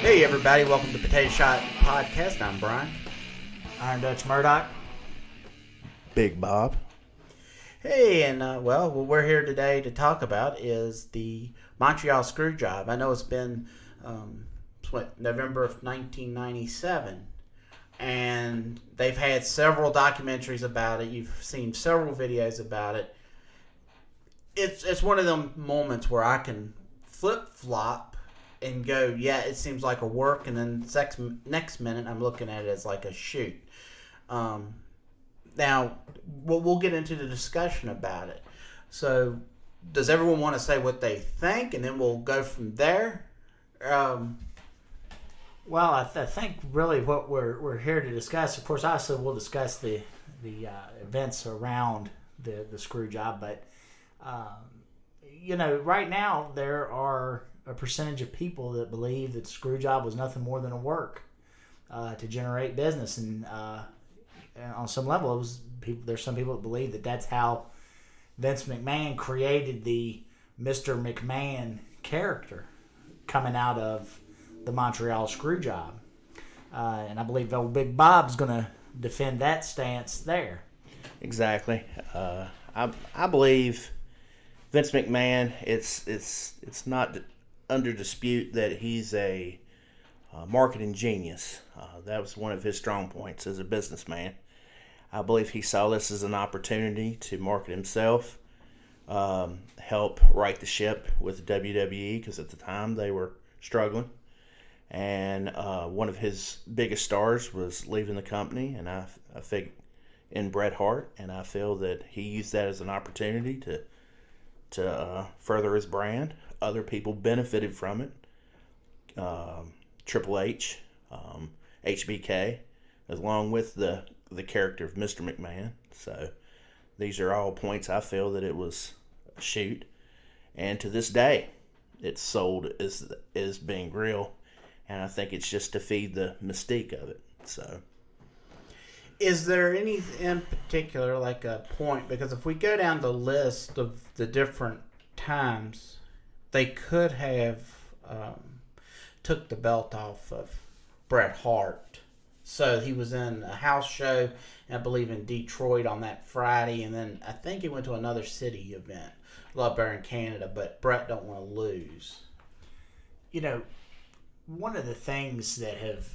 Hey everybody, welcome to Potato Shot Podcast. I'm Brian. I'm Dutch Murdoch. Big Bob. Hey, and what we're here today to talk about is the Montreal screw job. I know it's been November of 1997, and they've had several documentaries about it. You've seen several videos about it. It's one of them moments where I can flip-flop and go, yeah, it seems like a work, and then next minute I'm looking at it as like a shoot. Now, we'll get into the discussion about it. So, does everyone want to say what they think, and then we'll go from there? Well, I think really what we're here to discuss, of course, also we'll discuss the events around the screw job, but right now there are a percentage of people that believe that the screw job was nothing more than a work to generate business, and on some level, it was there's some people that believe that that's how Vince McMahon created the Mr. McMahon character coming out of the Montreal screw job. And I believe old Big Bob's going to defend that stance there. Exactly. I believe Vince McMahon, it's not under dispute that he's a marketing genius. That was one of his strong points as a businessman. I believe he saw this as an opportunity to market himself, help right the ship with WWE, because at the time they were struggling. And one of his biggest stars was leaving the company, and I think in Bret Hart, and I feel that he used that as an opportunity to further his brand. Other people benefited from it. Triple H, HBK, along with the character of Mr. McMahon. So these are all points I feel that it was a shoot. And to this day, it's sold as being real. And I think it's just to feed the mystique of it. So, is there any in particular, like a point? Because if we go down the list of the different times, they could have took the belt off of Bret Hart. So he was in a house show, I believe in Detroit on that Friday, and then I think he went to another city event, up there in Canada, but Bret don't want to lose. One of the things that have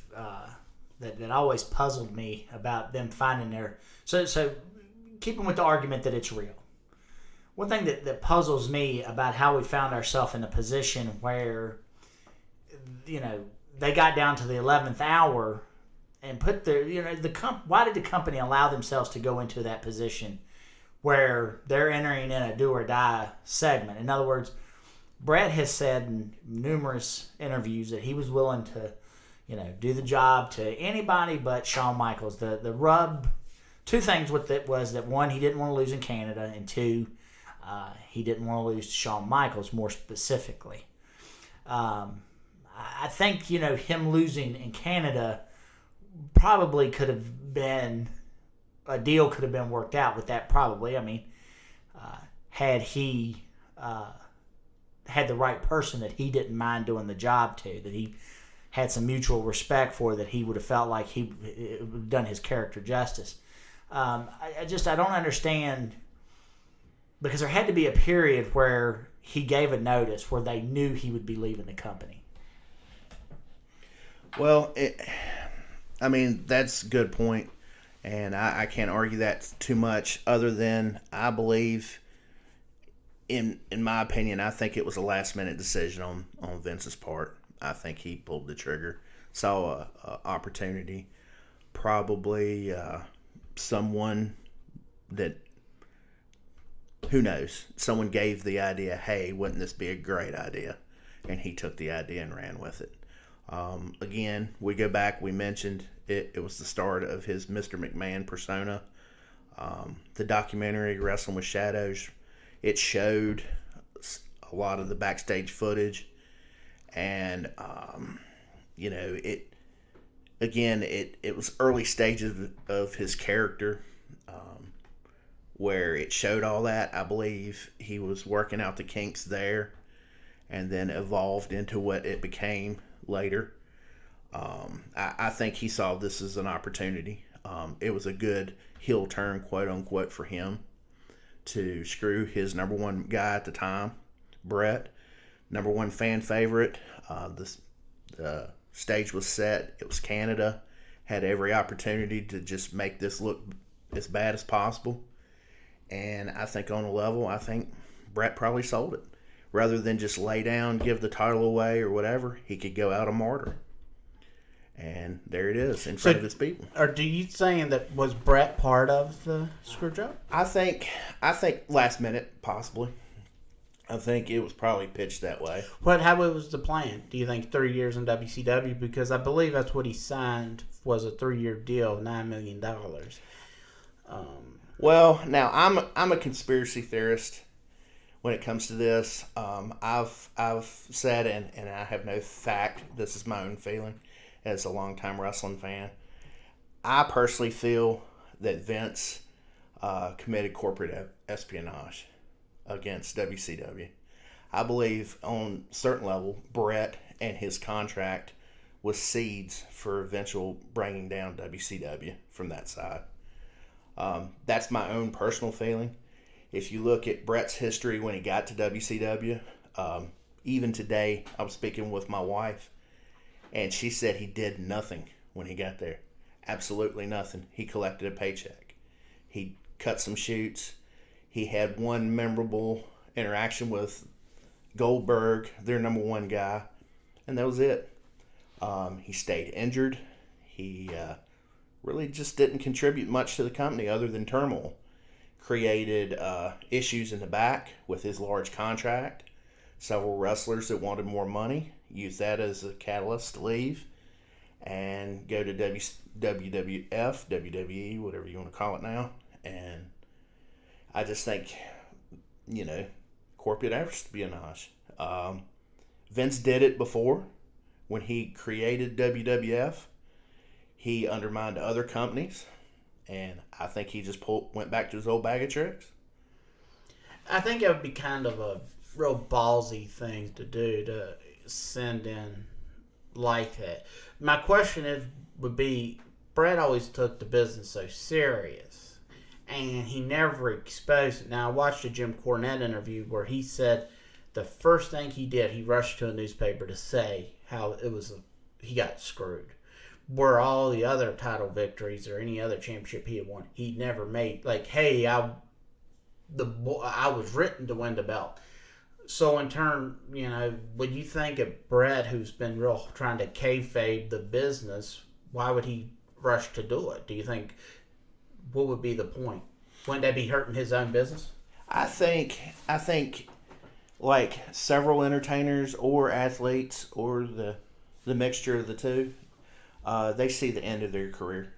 that always puzzled me about them finding their... So keeping with the argument that it's real. One thing that puzzles me about how we found ourselves in a position where, they got down to the 11th hour and put their, why did the company allow themselves to go into that position where they're entering in a do or die segment? In other words, Bret has said in numerous interviews that he was willing to, do the job to anybody but Shawn Michaels. The rub, two things with it was that one, he didn't want to lose in Canada, and two, he didn't want to lose to Shawn Michaels more specifically. I think, him losing in Canada probably could have been, a deal could have been worked out with that probably. I mean, had he had the right person that he didn't mind doing the job to, that he had some mutual respect for, that he would have felt like he would have done his character justice. I don't understand, because there had to be a period where he gave a notice where they knew he would be leaving the company. Well, that's a good point, and I can't argue that too much, other than I believe, in my opinion, I think it was a last-minute decision on Vince's part. I think he pulled the trigger, saw a opportunity, probably someone that, who knows, someone gave the idea, hey, wouldn't this be a great idea? And he took the idea and ran with it. Again, we go back, we mentioned it was the start of his Mr. McMahon persona. The documentary, Wrestling with Shadows, it showed a lot of the backstage footage. And, it was early stages of his character, where it showed all that. I believe he was working out the kinks there, and then evolved into what it became later. I think he saw this as an opportunity. It was a good heel turn, quote unquote, for him to screw his number one guy at the time, Bret, number one fan favorite. The stage was set. It was Canada. Had every opportunity to just make this look as bad as possible. And I think on a level, I think Bret probably sold it. Rather than just lay down, give the title away or whatever, he could go out a martyr. And there it is in front of his people. Or do you saying that was Bret part of the screw job? I think last minute, possibly. I think it was probably pitched that way. How was the plan? Do you think 3 years in WCW? Because I believe that's what he signed, was a 3-year deal of $9 million. Well, now I'm a conspiracy theorist when it comes to this. I've said, and I have no fact, this is my own feeling as a longtime wrestling fan. I personally feel that Vince committed corporate espionage against WCW. I believe on a certain level, Bret and his contract was seeds for eventual bringing down WCW from that side. That's my own personal feeling. If you look at Bret's history when he got to WCW, even today, I was speaking with my wife, and she said he did nothing when he got there. Absolutely nothing. He collected a paycheck. He cut some shoots. He had one memorable interaction with Goldberg, their number one guy, and that was it. He stayed injured. He really just didn't contribute much to the company other than turmoil. Created issues in the back with his large contract. Several wrestlers that wanted more money used that as a catalyst to leave and go to WWF, WWE, whatever you want to call it now. And I just think, corporate espionage. Vince did it before when he created WWF. He undermined other companies, and I think he just went back to his old bag of tricks. I think it would be kind of a real ballsy thing to do, to send in like that. My question would be, Bret always took the business so serious, and he never exposed it. Now, I watched a Jim Cornette interview where he said the first thing he did, he rushed to a newspaper to say how he got screwed. Where all the other title victories or any other championship he had won, he never made, like, hey, I was written to win the belt. So in turn, when you think of Bret, who's been real trying to kayfabe the business, why would he rush to do it? Do you think, what would be the point? Wouldn't that be hurting his own business? I think like several entertainers or athletes or the mixture of the two, they see the end of their career.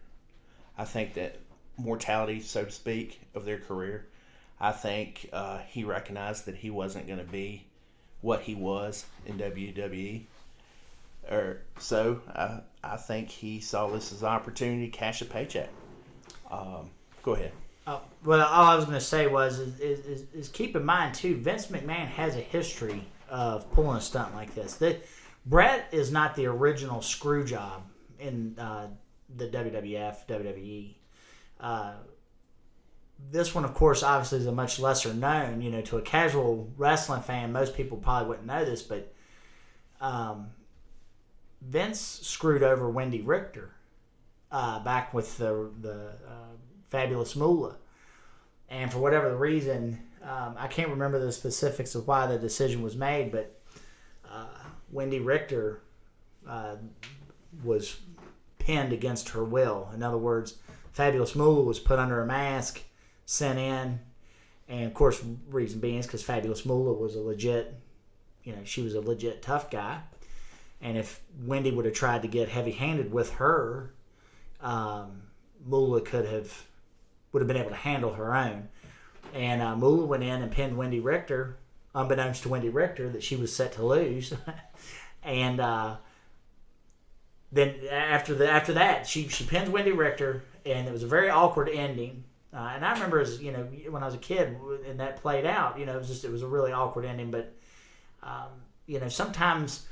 I think that mortality, so to speak, of their career. I think he recognized that he wasn't going to be what he was in WWE. So I think he saw this as an opportunity to cash a paycheck. Go ahead. Well, all I was going to say was is keep in mind, too, Vince McMahon has a history of pulling a stunt like this. Bret is not the original screw job in the WWF, WWE. This one, of course, obviously is a much lesser known. To a casual wrestling fan, most people probably wouldn't know this, but Vince screwed over Wendy Richter back with the Fabulous Moolah. And for whatever the reason, I can't remember the specifics of why the decision was made, but Wendy Richter was pinned against her will. In other words, Fabulous Moolah was put under a mask, sent in, and of course, reason being is because Fabulous Moolah was she was a legit tough guy. And if Wendy would have tried to get heavy-handed with her, Moolah would have been able to handle her own. And Moolah went in and pinned Wendy Richter, unbeknownst to Wendy Richter that she was set to lose. And then after that, she pins Wendy Richter, and it was a very awkward ending. And I remember, when I was a kid, and that played out, it was a really awkward ending. But sometimes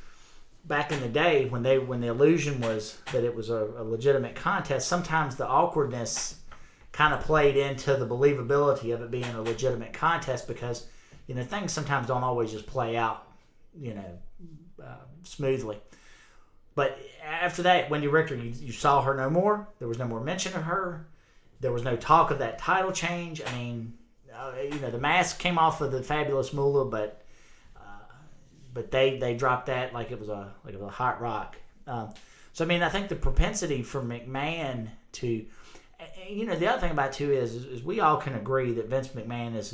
back in the day when the illusion was that it was a legitimate contest, sometimes the awkwardness kind of played into the believability of it being a legitimate contest because, things sometimes don't always just play out, smoothly. But after that, Wendy Richter, you saw her no more. There was no more mention of her. There was no talk of that title change. I mean, the mask came off of the Fabulous Moolah, but they dropped that like it was a hot rock. So I mean, I think the propensity for McMahon to, the other thing about it too is we all can agree that Vince McMahon is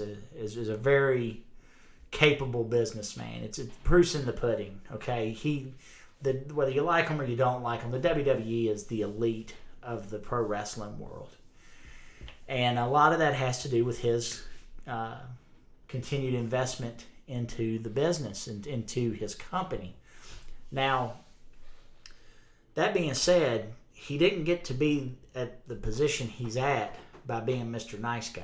a very capable businessman. It's proof's in the pudding. Okay, whether you like him or you don't like him, the WWE is the elite of the pro wrestling world, and a lot of that has to do with his continued investment into the business and into his company. Now, that being said, he didn't get to be at the position he's at by being Mr. Nice Guy.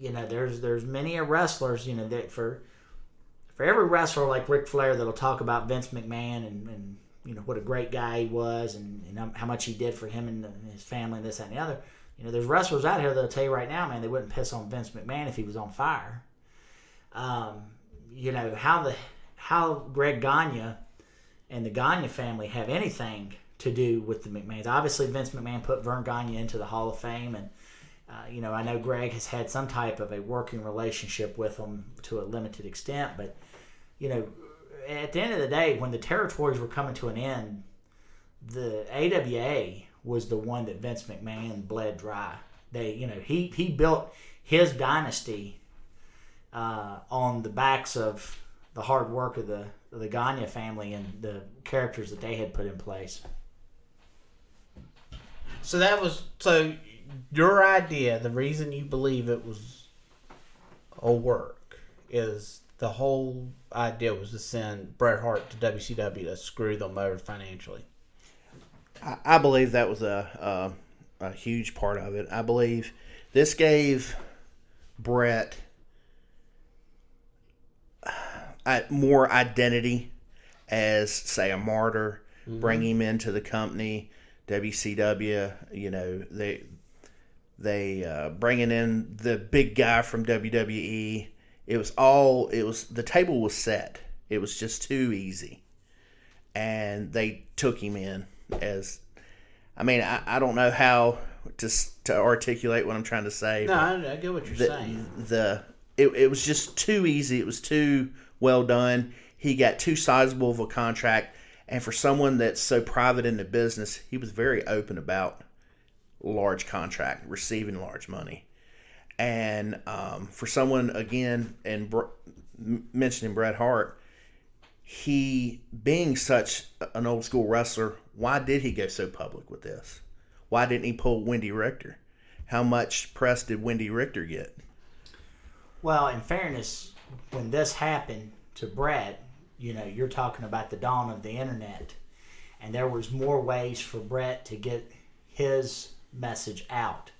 There's many wrestlers, that for every wrestler like Ric Flair that'll talk about Vince McMahon and what a great guy he was and how much he did for him and his family and this, that, and the other. There's wrestlers out here that'll tell you right now, man, they wouldn't piss on Vince McMahon if he was on fire. How Greg Gagne and the Gagne family have anything to do with the McMahons. Obviously, Vince McMahon put Vern Gagne into the Hall of Fame, and I know Greg has had some type of a working relationship with him to a limited extent, but at the end of the day, when the territories were coming to an end, the AWA was the one that Vince McMahon bled dry. He built his dynasty on the backs of the hard work of the Gagne family and the characters that they had put in place. So your idea, the reason you believe it was a work, is the whole idea was to send Bret Hart to WCW to screw them over financially. I believe that was a huge part of it. I believe this gave Bret more identity as, say, a martyr. Mm-hmm. Bring him into the company, WCW. They bringing in the big guy from WWE. The table was set. It was just too easy, and they took him in as. I mean, I don't know how to articulate what I'm trying to say. No, I get what you're saying. It was just too easy. It was too well done. He got too sizable of a contract, and for someone that's so private in the business, he was very open about large contract, receiving large money. And for someone, again, and mentioning Bret Hart, he being such an old school wrestler, why did he go so public with this? Why didn't he pull Wendy Richter? How much press did Wendy Richter get? Well, in fairness, when this happened to Bret, you're talking about the dawn of the internet, and there was more ways for Bret to get his message out.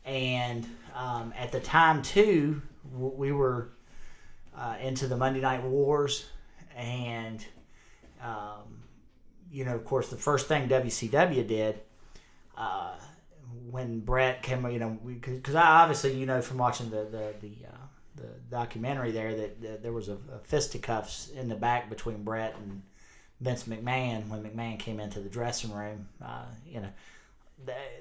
And at the time too, we were into the Monday Night Wars, and of course, the first thing WCW did when Bret came, because I obviously, from watching the documentary there, that there was a fisticuffs in the back between Bret and Vince McMahon when McMahon came into the dressing room.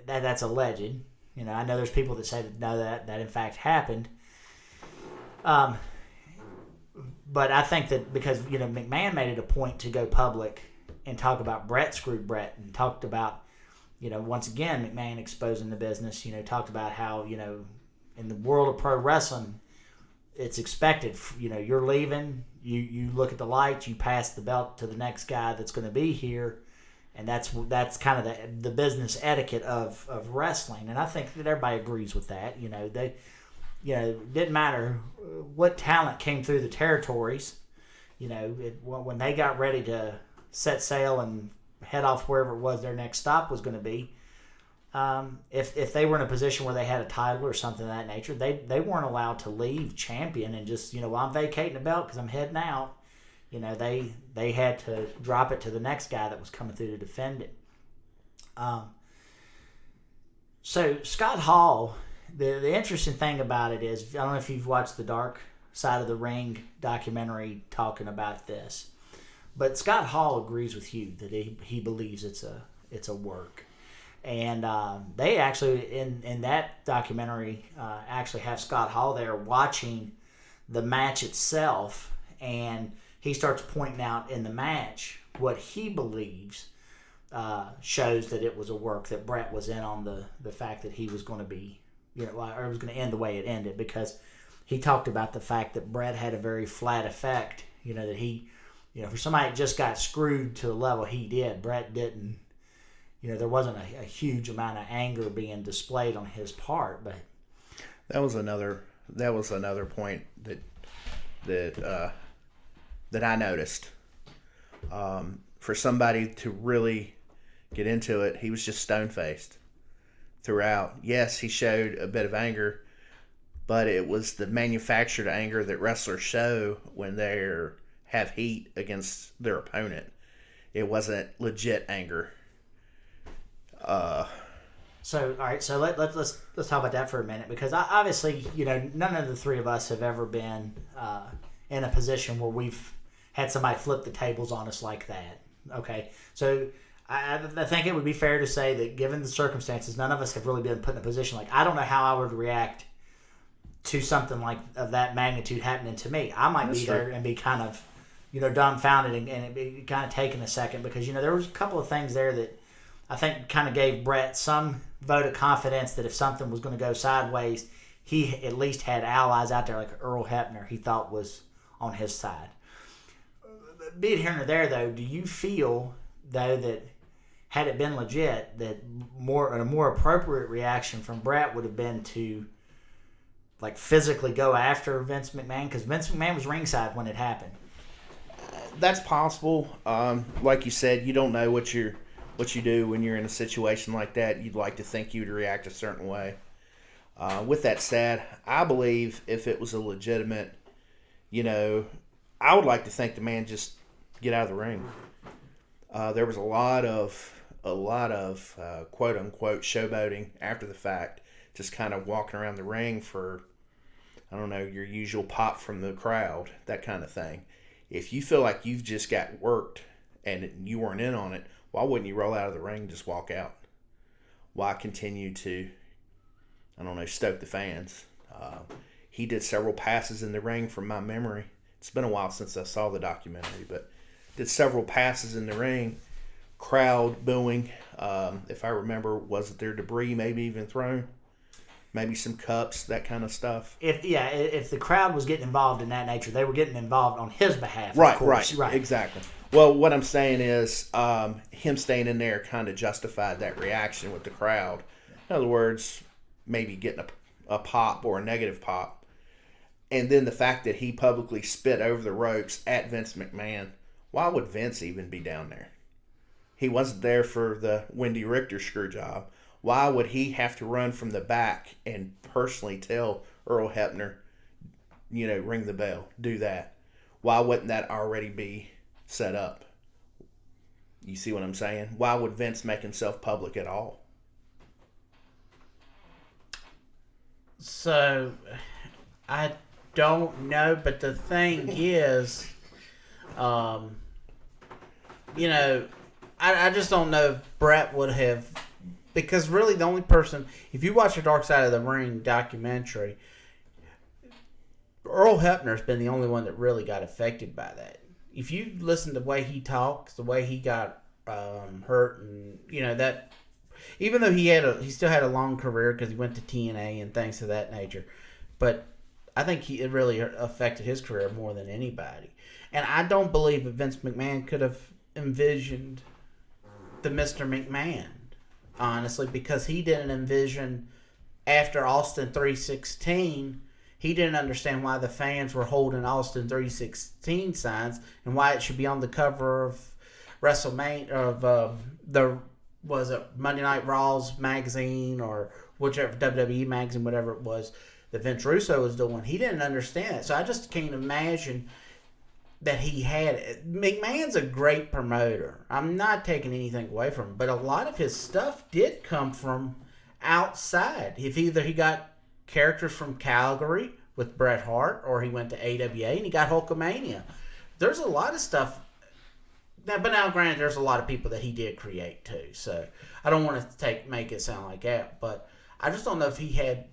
That's alleged. I know there's people that say that no, that in fact happened. But I think that because McMahon made it a point to go public and talk about Bret screwed Bret, and talked about once again McMahon exposing the business. Talked about how in the world of pro wrestling, it's expected. You're leaving. You look at the lights. You pass the belt to the next guy that's going to be here. And that's kind of the business etiquette of wrestling, and I think that everybody agrees with that. It didn't matter what talent came through the territories. When they got ready to set sail and head off wherever it was their next stop was going to be, if they were in a position where they had a title or something of that nature, they weren't allowed to leave champion and just I'm vacating the belt because I'm heading out. they had to drop it to the next guy that was coming through to defend it. So Scott Hall, the interesting thing about it is, I don't know if you've watched the Dark Side of the Ring documentary talking about this, but Scott Hall agrees with you that he believes it's a work. And they actually, in that documentary, actually have Scott Hall there watching the match itself, and he starts pointing out in the match what he believes shows that it was a work, that Bret was in on the fact that he was going to be, or it was going to end the way it ended, because he talked about the fact that Bret had a very flat effect, that he, for somebody that just got screwed to the level he did, Bret didn't. There wasn't a huge amount of anger being displayed on his part, but that was another point that I noticed. For somebody to really get into it, he was just stone-faced throughout. Yes, he showed a bit of anger, but it was the manufactured anger that wrestlers show when they have heat against their opponent. It wasn't legit anger. So all right, so let's talk about that for a minute, because obviously none of the three of us have ever been in a position where we've had somebody flip the tables on us like that. Okay, so I think it would be fair to say that given the circumstances, none of us have really been put in a position like, I don't know how I would react to something like of that magnitude happening to me. I might be there and be kind of dumbfounded and it be kind of taking a second, because there was a couple of things there that I think kind of gave Bret some vote of confidence that if something was going to go sideways, he at least had allies out there like Earl Hebner he thought was on his side. Be it here or there, though, do you feel, though, that had it been legit, that a more appropriate reaction from Bret would have been to physically go after Vince McMahon? Because Vince McMahon was ringside when it happened. That's possible. Like you said, you don't know what you do when you're in a situation like that. You'd like to think you'd react a certain way. With that said, I believe if it was a legitimate, I would like to think the man just get out of the ring. There was a lot of quote unquote showboating after the fact, just kind of walking around the ring for, I don't know, your usual pop from the crowd, that kind of thing. If you feel like you've just got worked and you weren't in on it, why wouldn't you roll out of the ring and just walk out? Why continue to, I don't know, stoke the fans? He did several passes in the ring from my memory. It's been a while since I saw the documentary, but did several passes in the ring, crowd booing. If I remember, was it there debris maybe even thrown? Maybe some cups, that kind of stuff. If the crowd was getting involved in that nature, they were getting involved on his behalf. Right, exactly. Well, what I'm saying is him staying in there kind of justified that reaction with the crowd. In other words, maybe getting a pop or a negative pop. And then the fact that he publicly spit over the ropes at Vince McMahon. Why would Vince even be down there? He wasn't there for the Wendy Richter screw job. Why would he have to run from the back and personally tell Earl Hebner, ring the bell, do that? Why wouldn't that already be set up? You see what I'm saying? Why would Vince make himself public at all? So, I don't know, but the thing is, I just don't know if Bret would have, because really the only person, if you watch the Dark Side of the Ring documentary, Earl Hebner's been the only one that really got affected by that. If you listen to the way he talks, the way he got hurt, and that, even though he still had a long career because he went to TNA and things of that nature, but I think it really affected his career more than anybody. And I don't believe that Vince McMahon could have envisioned the Mr. McMahon, honestly, because he didn't envision, after Austin 316, he didn't understand why the fans were holding Austin 316 signs and why it should be on the cover of WrestleMania, of was it Monday Night Raw's magazine or whichever WWE magazine, whatever it was that Vince Russo was doing. He didn't understand it. So I just can't imagine that he had. McMahon's a great promoter. I'm not taking anything away from him, but a lot of his stuff did come from outside. If either he got characters from Calgary with Bret Hart, or he went to AWA and he got Hulkamania. There's a lot of stuff. But now, granted, there's a lot of people that he did create too. So I don't want to make it sound like that, but I just don't know if he had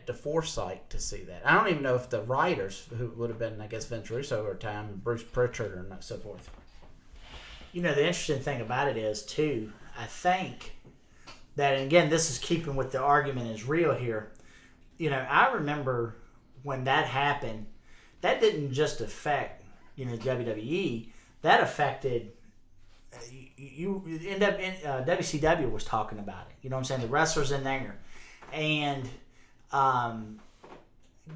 the foresight to see that. I don't even know if the writers, who would have been, I guess, Vince Russo over time, Bruce Pritchard, and so forth. The interesting thing about it is, too, I think that, and again, this is keeping with the argument is real here. I remember when that happened, that didn't just affect, WWE. That affected, you end up in, WCW was talking about it. You know what I'm saying? The wrestlers in there. And,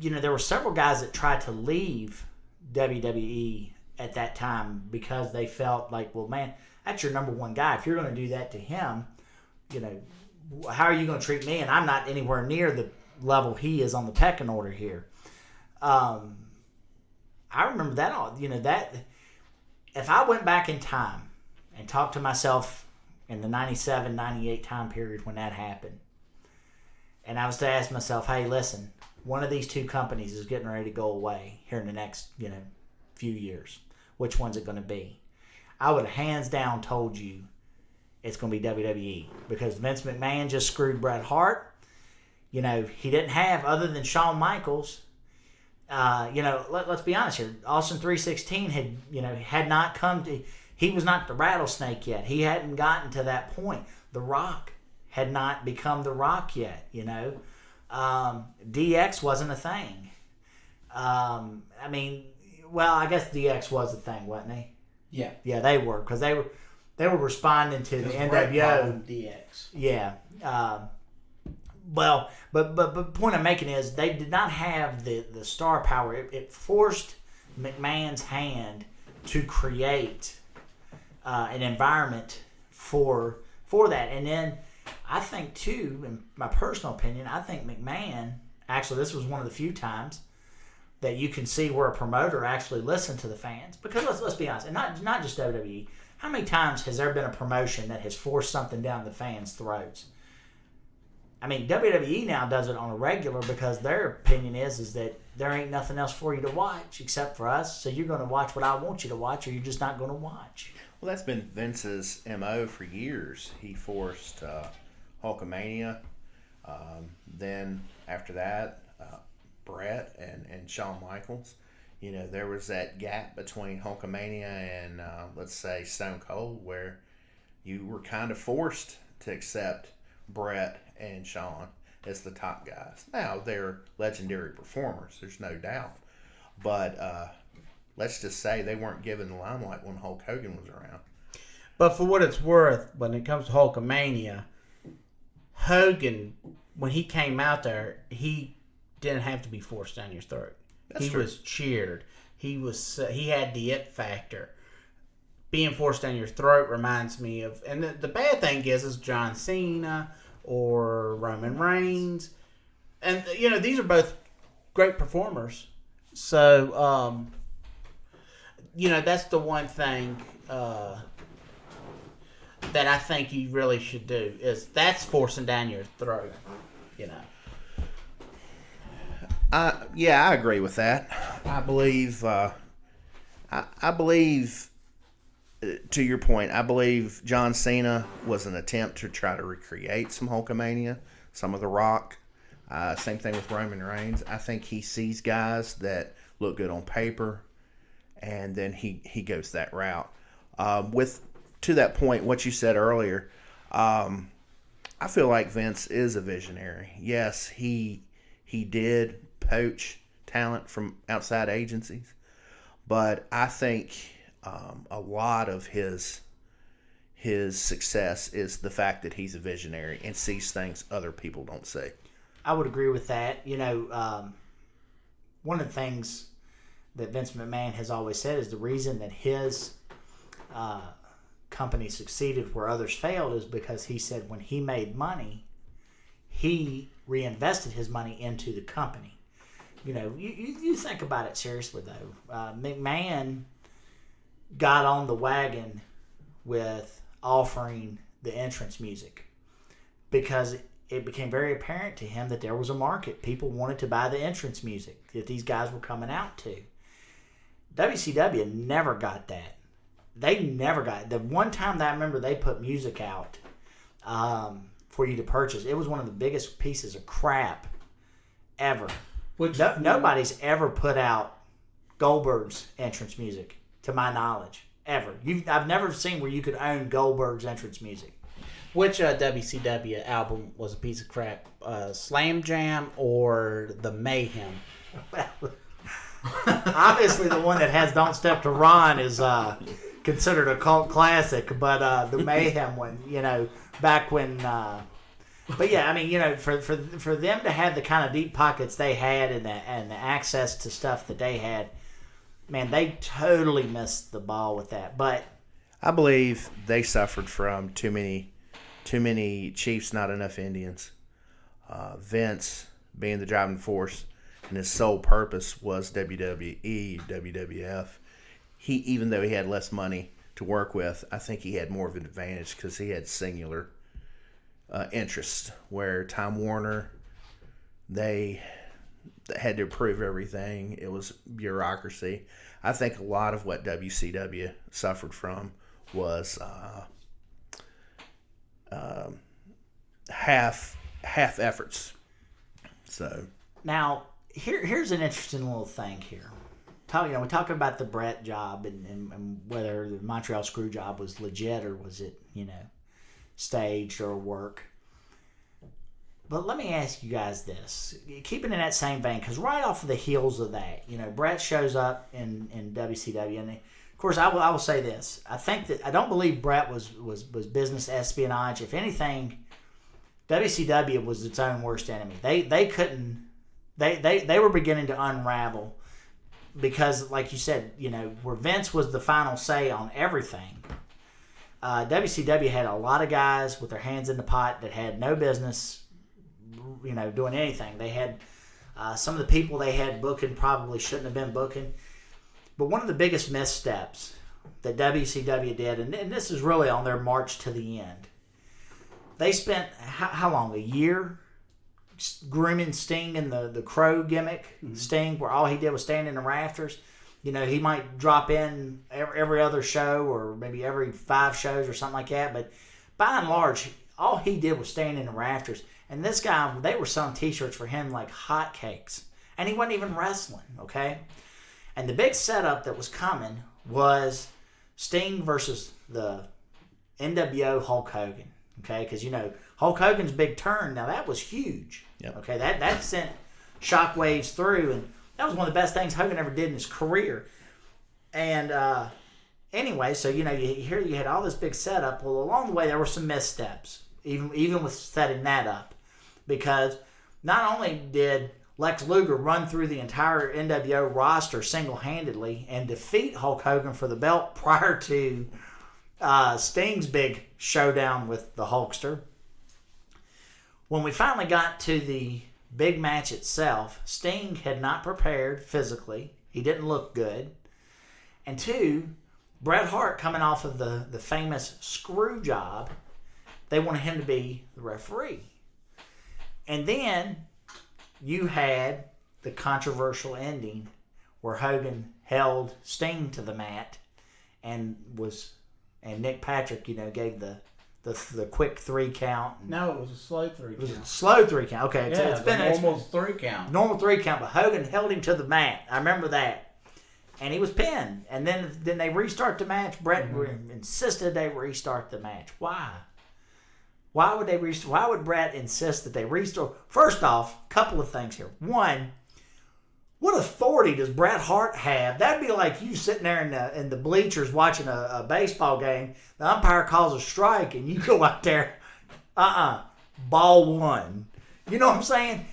there were several guys that tried to leave WWE at that time because they felt like, well, man, that's your number one guy. If you're going to do that to him, how are you going to treat me? And I'm not anywhere near the level he is on the pecking order here. I remember that all, that if I went back in time and talked to myself in the 97, 98 time period when that happened, and I was to ask myself, hey, listen, one of these two companies is getting ready to go away here in the next, few years. Which one's it going to be? I would have hands down told you it's going to be WWE, because Vince McMahon just screwed Bret Hart. He didn't have, other than Shawn Michaels, let's be honest here. Austin 316 had not come to, he was not the rattlesnake yet. He hadn't gotten to that point. The Rock had not become The Rock yet, DX wasn't a thing. I guess DX was a thing, wasn't he? Yeah. Yeah, they were, because they were responding to the NWO. DX. Yeah. But the point I'm making is they did not have the star power. It forced McMahon's hand to create an environment for that. And then I think, too, in my personal opinion, I think McMahon, actually this was one of the few times that you can see where a promoter actually listened to the fans. Because let's be honest, and not just WWE, how many times has there been a promotion that has forced something down the fans' throats? WWE now does it on a regular, because their opinion is that there ain't nothing else for you to watch except for us, so you're going to watch what I want you to watch, or you're just not going to watch. Well, that's been Vince's MO for years. He forced Hulkamania. Then after that, Bret and Shawn Michaels. There was that gap between Hulkamania and, let's say, Stone Cold, where you were kind of forced to accept Bret and Shawn as the top guys. Now, they're legendary performers, there's no doubt. But let's just say they weren't given the limelight when Hulk Hogan was around. But for what it's worth, when it comes to Hulkamania, Hogan, when he came out there, he didn't have to be forced down your throat. That's he true. was cheered. He had the it factor. Being forced down your throat reminds me of, and the bad thing is John Cena or Roman Reigns, and these are both great performers. So that's the one thing that I think you really should do, is that's forcing down your throat. I agree with that. I believe, to your point, I believe John Cena was an attempt to try to recreate some Hulkamania, some of The Rock. Same thing with Roman Reigns. I think he sees guys that look good on paper, and then he goes that route. To that point, what you said earlier, I feel like Vince is a visionary. Yes, he did poach talent from outside agencies, but I think a lot of his success is the fact that he's a visionary and sees things other people don't see. I would agree with that. One of the things that Vince McMahon has always said is the reason that his company succeeded where others failed is because he said when he made money, he reinvested his money into the company. You think about it seriously, though. McMahon got on the wagon with offering the entrance music because it became very apparent to him that there was a market. People wanted to buy the entrance music that these guys were coming out to. WCW never got that. They never got it. The one time that I remember they put music out for you to purchase, it was one of the biggest pieces of crap ever. Nobody's ever put out Goldberg's entrance music, to my knowledge, ever. I've never seen where you could own Goldberg's entrance music. Which WCW album was a piece of crap? Slam Jam or the Mayhem? Obviously, the one that has "Don't Step to Ron" is considered a cult classic, but the Mayhem one, back when. But yeah, I mean, for them to have the kind of deep pockets they had and the access to stuff that they had, man, they totally missed the ball with that. But I believe they suffered from too many Chiefs, not enough Indians. Vince being the driving force, and his sole purpose was WWE, WWF. Even though he had less money to work with, I think he had more of an advantage because he had singular interests. Where Time Warner, they had to approve everything. It was bureaucracy. I think a lot of what WCW suffered from was half efforts. So now here's an interesting little thing here. We're talking about the Bret job and whether the Montreal screw job was legit or was it staged or work. But let me ask you guys this, keeping in that same vein, because right off of the heels of that, Bret shows up in WCW, and of course I will say this: I don't believe Bret was business espionage. If anything, WCW was its own worst enemy. They were beginning to unravel because, like you said, where Vince was the final say on everything. WCW had a lot of guys with their hands in the pot that had no business doing anything. They had some of the people they had booking probably shouldn't have been booking. But one of the biggest missteps that WCW did, and this is really on their march to the end, they spent how long? A year grooming Sting in the crow gimmick. Mm-hmm. Sting, where all he did was stand in the rafters. He might drop in every other show or maybe every 5 shows or something like that. But by and large, all he did was stand in the rafters. And this guy, they were selling T-shirts for him like hotcakes. And he wasn't even wrestling, okay? And the big setup that was coming was Sting versus the NWO Hulk Hogan, okay? Because, Hulk Hogan's big turn, now that was huge. Yep. Okay, that sent shockwaves through, and that was one of the best things Hogan ever did in his career. And anyway, so, you had all this big setup. Well, along the way, there were some missteps, even with setting that up. Because not only did Lex Luger run through the entire NWO roster single-handedly and defeat Hulk Hogan for the belt prior to Sting's big showdown with the Hulkster, when we finally got to the big match itself, Sting had not prepared physically. He didn't look good. And 2, Bret Hart, coming off of the famous screw job, they wanted him to be the referee. And then you had the controversial ending where Hogan held Sting to the mat and Nick Patrick, gave the quick 3 count. No, it was a slow 3 count. It was a slow 3 count. Okay, it's been almost 3 count. Normal 3 count, but Hogan held him to the mat. I remember that. And he was pinned. And then they restart the match. Bret insisted they restart the match. Why? Why would Bret insist that they restart? First off, a couple of things here. One, what authority does Bret Hart have? That'd be like you sitting there in the bleachers watching a baseball game. The umpire calls a strike, and you go out there, ball 1. You know what I'm saying?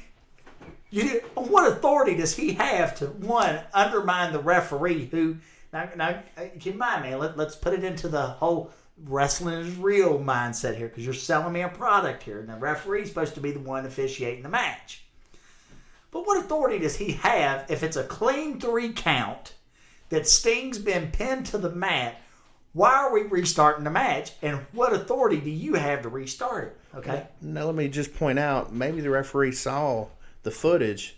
What authority does he have to, one, undermine the referee who... Now keep in mind, man, let's put it into the whole wrestling is real mindset here, because you're selling me a product here, and the referee's supposed to be the one officiating the match. But what authority does he have if it's a clean 3 count that Sting's been pinned to the mat. Why are we restarting the match? And what authority do you have to restart it? Okay. Now, let me just point out, maybe the referee saw the footage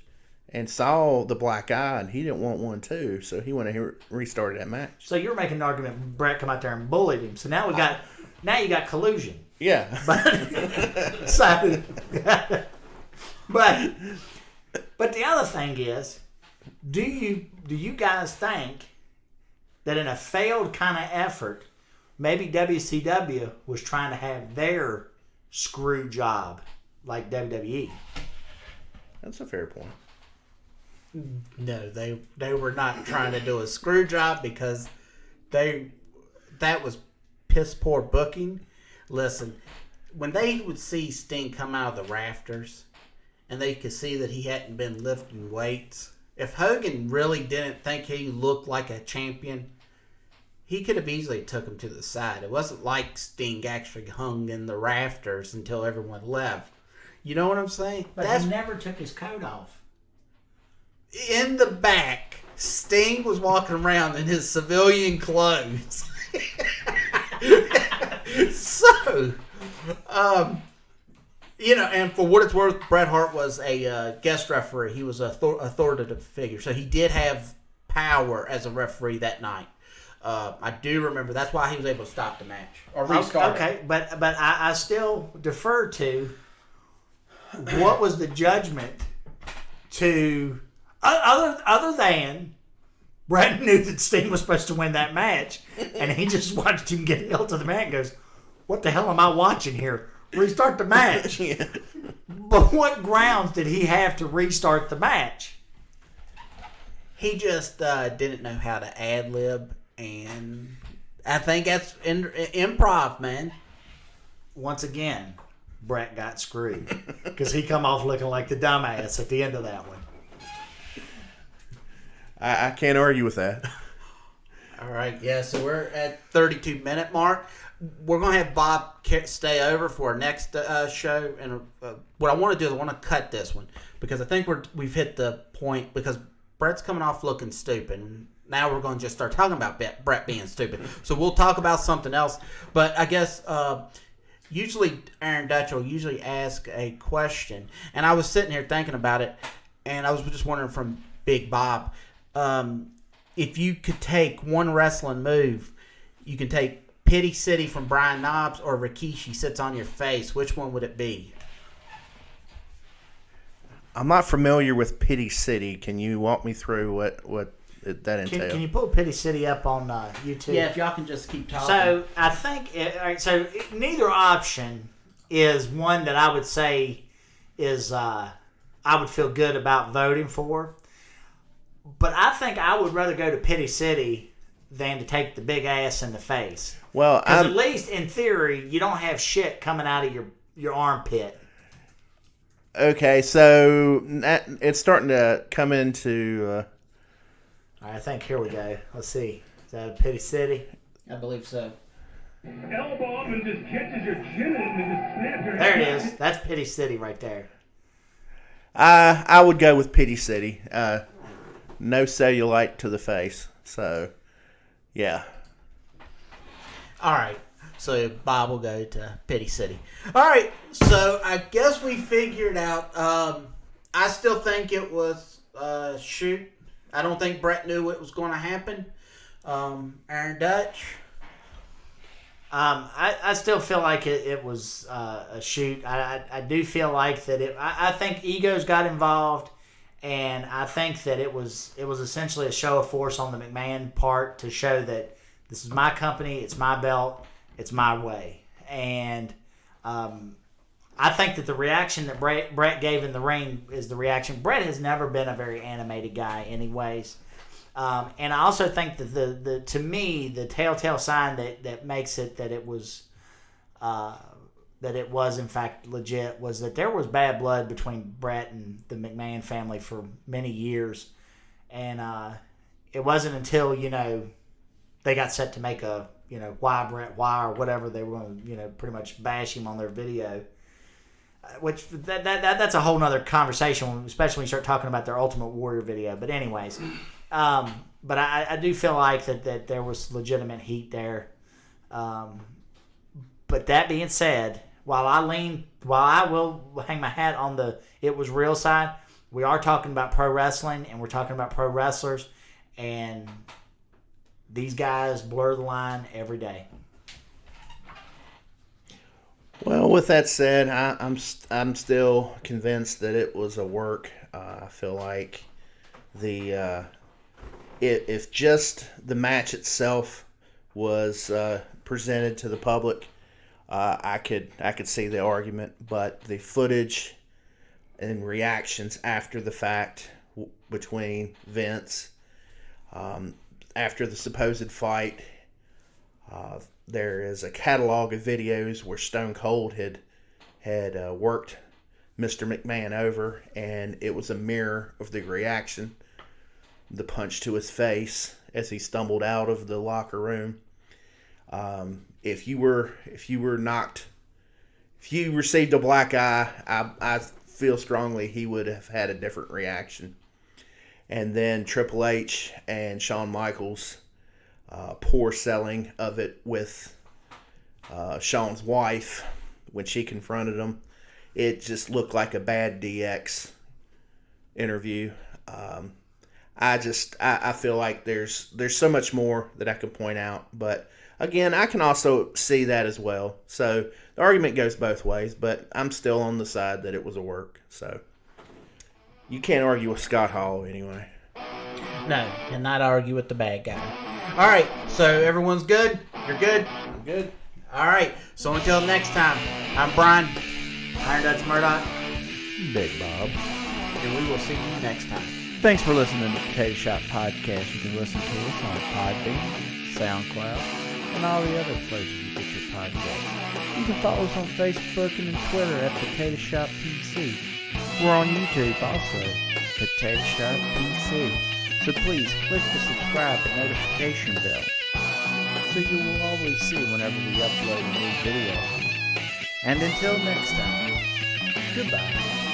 and saw the black eye, and he didn't want one too, so he went and restarted that match. So you're making an argument Bret come out there and bullied him. So now now you got collusion. Yeah. But the other thing is, do you guys think that in a failed kind of effort, maybe WCW was trying to have their screw job like WWE? That's a fair point. No, they were not trying to do a screw job because that was piss poor booking. Listen, when they would see Sting come out of the rafters and they could see that he hadn't been lifting weights, if Hogan really didn't think he looked like a champion, he could have easily took him to the side. It wasn't like Sting actually hung in the rafters until everyone left. You know what I'm saying? But he never took his coat off. In the back, Sting was walking around in his civilian clothes. So, and for what it's worth, Bret Hart was a guest referee. He was an authoritative figure. So he did have power as a referee that night. I do remember. That's why he was able to stop the match or restart. Okay, but I still defer to what was the judgment to other than Bret knew that Sting was supposed to win that match, and he just watched him get held to the mat and goes, "What the hell am I watching here? Restart the match." Yeah. But what grounds did he have to restart the match? He just didn't know how to ad-lib, and I think that's improv, man. Once again, Bret got screwed because he come off looking like the dumbass at the end of that one. I can't argue with that. All right, yeah, so we're at 32-minute mark. We're going to have Bob stay over for our next show. And what I want to do is I want to cut this one because I think we've hit the point because Bret's coming off looking stupid. Now we're going to just start talking about Bret being stupid. So we'll talk about something else. But I guess usually Aaron Dutch will usually ask a question. And I was sitting here thinking about it, and I was just wondering from Big Bob, if you could take one wrestling move, you can take Pity City from Brian Knobbs or Rikishi sits on your face. Which one would it be? I'm not familiar with Pity City. Can you walk me through what that entails? Can you pull Pity City up on YouTube? Yeah, if y'all can just keep talking. So I think neither option is one that I would say is I would feel good about voting for. But I think I would rather go to Pity City than to take the big ass in the face. Well, because at least in theory, you don't have shit coming out of your armpit. Okay, so it's starting to come into. I think here we go. Let's see. Is that Pity City? I believe so. Elbow up and just catches your chin and just snaps your There head. it is. That's Pity City right there. I would go with Pity City. No cellulite to the face. So, yeah. All right. So Bob will go to Pity City. All right. So I guess we figured out. I still think it was shoot. I don't think Bret knew what was going to happen. Aaron Dutch. I still feel like it was a shoot. I do feel like that I think egos got involved, and I think that it was essentially a show of force on the McMahon part to show that this is my company, it's my belt, it's my way. And I think that the reaction that Bret gave in the ring is the reaction. Bret has never been a very animated guy anyways. And I also think that to me, the telltale sign that makes it that it was in fact legit was that there was bad blood between Bret and the McMahon family for many years. And it wasn't until, they got set to make a, why Bret, why, or whatever they were going to, pretty much bash him on their video. Which that's a whole nother conversation, especially when you start talking about their Ultimate Warrior video. But anyways, but I do feel like that there was legitimate heat there. But that being said, while I will hang my hat on the it was real side, we are talking about pro wrestling and we're talking about pro wrestlers, and these guys blur the line every day. Well, with that said, I'm still convinced that it was a work. I feel like if just the match itself was presented to the public, I could see the argument, but the footage and reactions after the fact between Vince, after the supposed fight, there is a catalog of videos where Stone Cold had worked Mr. McMahon over, and it was a mirror of the reaction, the punch to his face as he stumbled out of the locker room. If you received a black eye, I feel strongly he would have had a different reaction. And then Triple H and Shawn Michaels, poor selling of it with Shawn's wife when she confronted him. It just looked like a bad DX interview. I feel like there's so much more that I can point out, but again, I can also see that as well. So the argument goes both ways, but I'm still on the side that it was a work. So you can't argue with Scott Hall anyway. No, cannot argue with the bad guy. All right, so everyone's good? You're good? I'm good. All right, so until next time, I'm Brian, Iron Dutch Murdoch, Big Bob. and we will see you next time. Thanks for listening to the Potato Shop Podcast. You can listen to us on Podbean, SoundCloud, and all the other places you get your podcasts. You can follow us on Facebook and Twitter at Potato Shop PC. We're on YouTube also, Potato Shop PC. So please click the subscribe and notification bell so you will always see whenever we upload a new video. And until next time, goodbye.